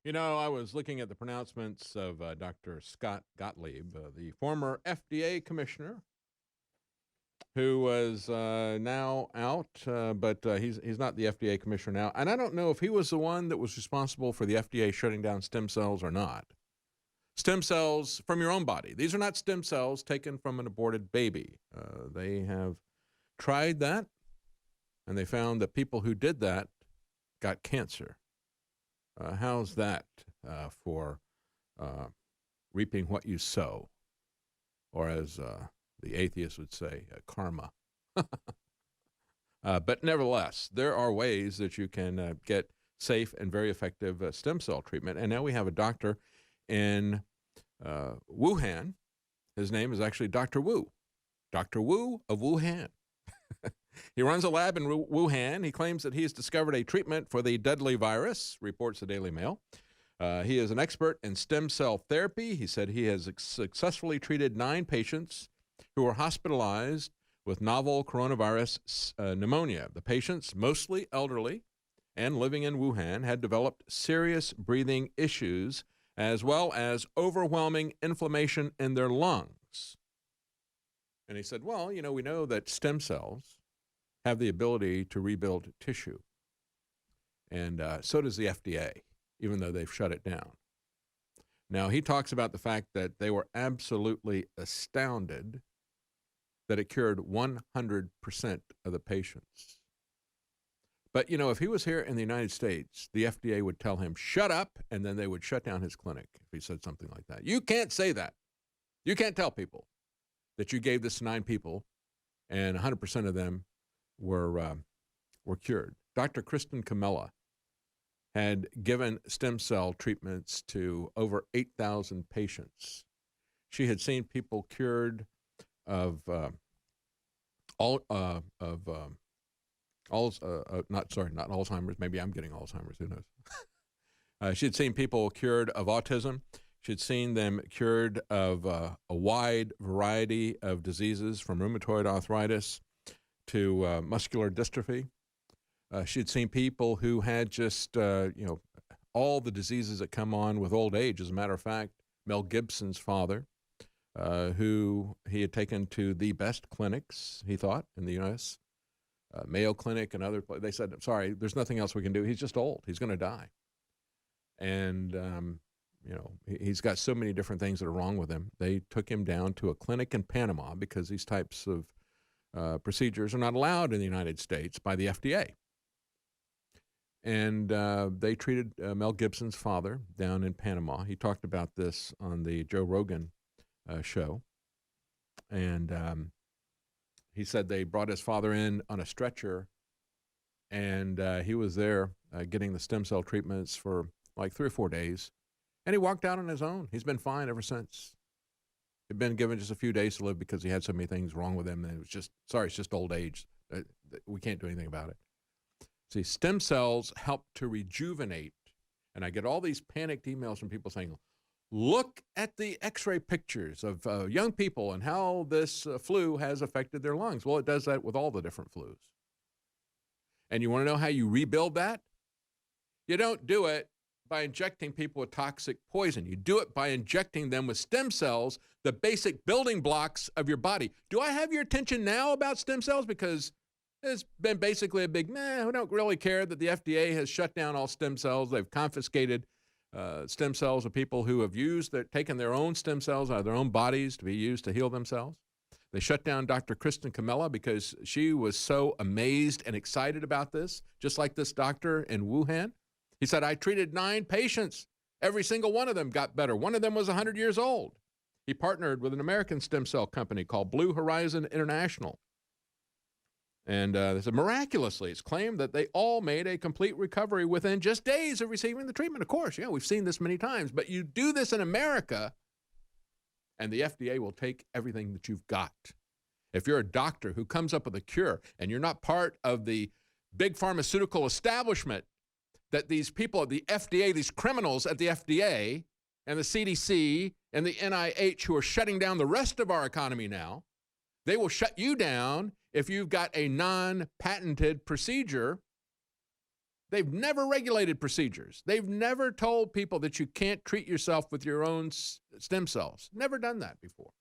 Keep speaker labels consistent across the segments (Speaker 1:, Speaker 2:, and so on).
Speaker 1: You know, I was looking at the pronouncements of Dr. Scott Gottlieb, the former FDA commissioner, who was now out, but he's not the FDA commissioner now. And I don't know if he was the one that was responsible for the FDA shutting down stem cells or not. Stem cells from your own body. These are not stem cells taken from an aborted baby. They have tried that, and they found that people who did that got cancer. How's that for reaping what you sow? Or as the atheists would say, karma. But nevertheless, there are ways that you can get safe and very effective stem cell treatment. And now we have a doctor in Wuhan. His name is actually Dr. Wu. Dr. Wu of Wuhan. He runs a lab in Wuhan. He claims that he's discovered a treatment for the deadly virus, reports the Daily Mail. He is an expert in stem cell therapy. He said he has successfully treated 9 patients who were hospitalized with novel coronavirus pneumonia. The patients, mostly elderly and living in Wuhan, had developed serious breathing issues as well as overwhelming inflammation in their lungs. And he said, well, you know, we know that stem cells have the ability to rebuild tissue. And so does the FDA, even though they've shut it down. Now, he talks about the fact that they were absolutely astounded that it cured 100% of the patients. But, you know, if he was here in the United States, the FDA would tell him, shut up, and then they would shut down his clinic if he said something like that. You can't say that. You can't tell people that you gave this to 9 people and 100% of them were cured. Dr. Kristen Camella had given stem cell treatments to over 8,000 patients. She had seen people cured of not Alzheimer's. Maybe I'm getting Alzheimer's. Who knows? She had seen people cured of autism. She had seen them cured of a wide variety of diseases, from rheumatoid arthritis to muscular dystrophy. She'd seen people who had just, all the diseases that come on with old age. As a matter of fact, Mel Gibson's father, who he had taken to the best clinics, he thought, in the U.S., Mayo Clinic and other places. They said, sorry, there's nothing else we can do. He's just old. He's going to die. And, he's got so many different things that are wrong with him. They took him down to a clinic in Panama because these types of procedures are not allowed in the United States by the FDA. And they treated Mel Gibson's father down in Panama. He talked about this on the Joe Rogan show. And he said they brought his father in on a stretcher, and he was there getting the stem cell treatments for like 3 or 4 days. And he walked out on his own. He's been fine ever since. He'd been given just a few days to live because he had so many things wrong with him. And it was just, it's just old age. We can't do anything about it. See, stem cells help to rejuvenate. And I get all these panicked emails from people saying, look at the x-ray pictures of young people and how this flu has affected their lungs. Well, it does that with all the different flus. And you want to know how you rebuild that? You don't do it by injecting people with toxic poison. You do it by injecting them with stem cells, the basic building blocks of your body. Do I have your attention now about stem cells? Because it's been basically a big meh. We don't really care that the FDA has shut down all stem cells. They've confiscated stem cells of people who have taken their own stem cells out of their own bodies to be used to heal themselves. They shut down Dr. Kristen Camella because she was so amazed and excited about this, just like this doctor in Wuhan. He said, I treated 9 patients. Every single one of them got better. One of them was 100 years old. He partnered with an American stem cell company called Blue Horizon International. And they said, miraculously, it's claimed that they all made a complete recovery within just days of receiving the treatment. Of course, yeah, we've seen this many times. But you do this in America, and the FDA will take everything that you've got. If you're a doctor who comes up with a cure, and you're not part of the big pharmaceutical establishment that these people at the FDA, these criminals at the FDA and the CDC and the NIH who are shutting down the rest of our economy now, they will shut you down if you've got a non-patented procedure They've never regulated procedures. They've never told people that you can't treat yourself with your own stem cells. Never done that before.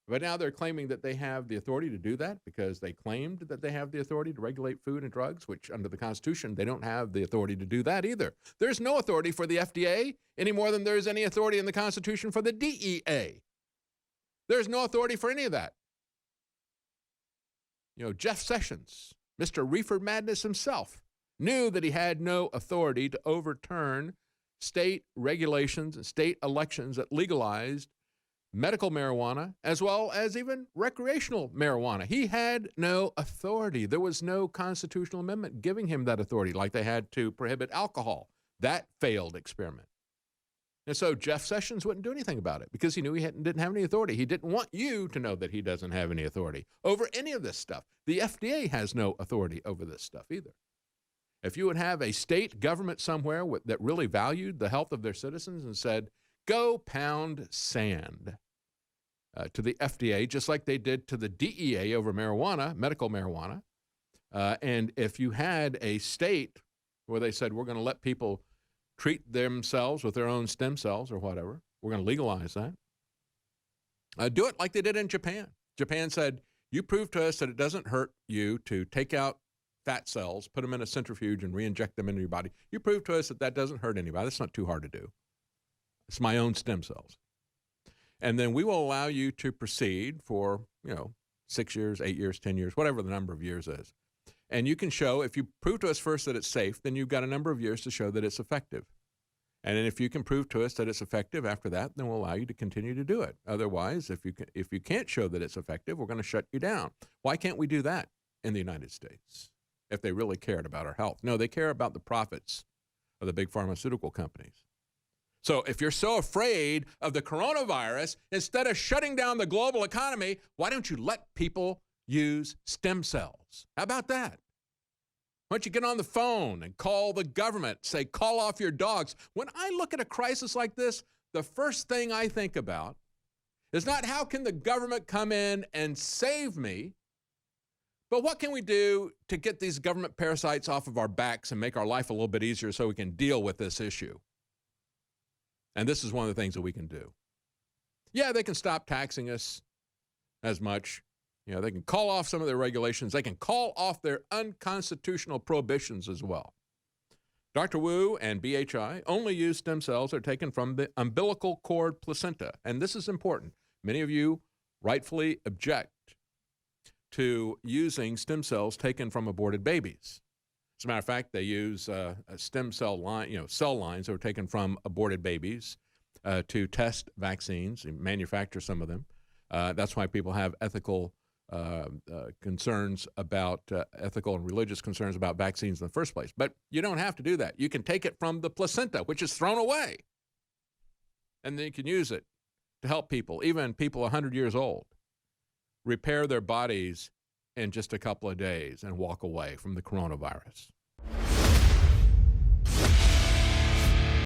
Speaker 1: But now they're claiming that they have the authority to do that because they claimed that they have the authority to regulate food and drugs, which under the Constitution, they don't have the authority to do that either. There's no authority for the FDA any more than there's any authority in the Constitution for the DEA. There's no authority for any of that. Jeff Sessions, Mr. Reefer Madness himself, knew that he had no authority to overturn state regulations and state elections that legalized medical marijuana, as well as even recreational marijuana. He had no authority. There was no constitutional amendment giving him that authority, like they had to prohibit alcohol. That failed experiment. And so Jeff Sessions wouldn't do anything about it because he knew he didn't have any authority. He didn't want you to know that he doesn't have any authority over any of this stuff. The FDA has no authority over this stuff either. If you would have a state government somewhere that really valued the health of their citizens and said, go pound sand to the FDA, just like they did to the DEA over marijuana, medical marijuana. And if you had a state where they said, we're going to let people treat themselves with their own stem cells or whatever, we're going to legalize that. Do it like they did in Japan. Japan said, you prove to us that it doesn't hurt you to take out fat cells, put them in a centrifuge and re-inject them into your body. You prove to us that that doesn't hurt anybody. That's not too hard to do. It's my own stem cells. And then we will allow you to proceed for, 6 years, 8 years, 10 years, whatever the number of years is. And you can show, if you prove to us first that it's safe, then you've got a number of years to show that it's effective. And then if you can prove to us that it's effective after that, then we'll allow you to continue to do it. Otherwise, if you can't show that it's effective, we're going to shut you down. Why can't we do that in the United States if they really cared about our health? No, they care about the profits of the big pharmaceutical companies. So if you're so afraid of the coronavirus, instead of shutting down the global economy, why don't you let people use stem cells? How about that? Why don't you get on the phone and call the government, say, call off your dogs? When I look at a crisis like this, the first thing I think about is not how can the government come in and save me, but what can we do to get these government parasites off of our backs and make our life a little bit easier so we can deal with this issue? And this is one of the things that we can do. Yeah, they can stop taxing us as much. They can call off some of their regulations. They can call off their unconstitutional prohibitions as well. Dr. Wu and BHI only use stem cells that are taken from the umbilical cord placenta. And this is important. Many of you rightfully object to using stem cells taken from aborted babies. As a matter of fact, they use a stem cell line, cell lines that were taken from aborted babies to test vaccines and manufacture some of them. That's why people have ethical concerns about ethical and religious concerns about vaccines in the first place. But you don't have to do that. You can take it from the placenta, which is thrown away, and then you can use it to help people, even people 100 years old, repair their bodies in just a couple of days and walk away from the coronavirus.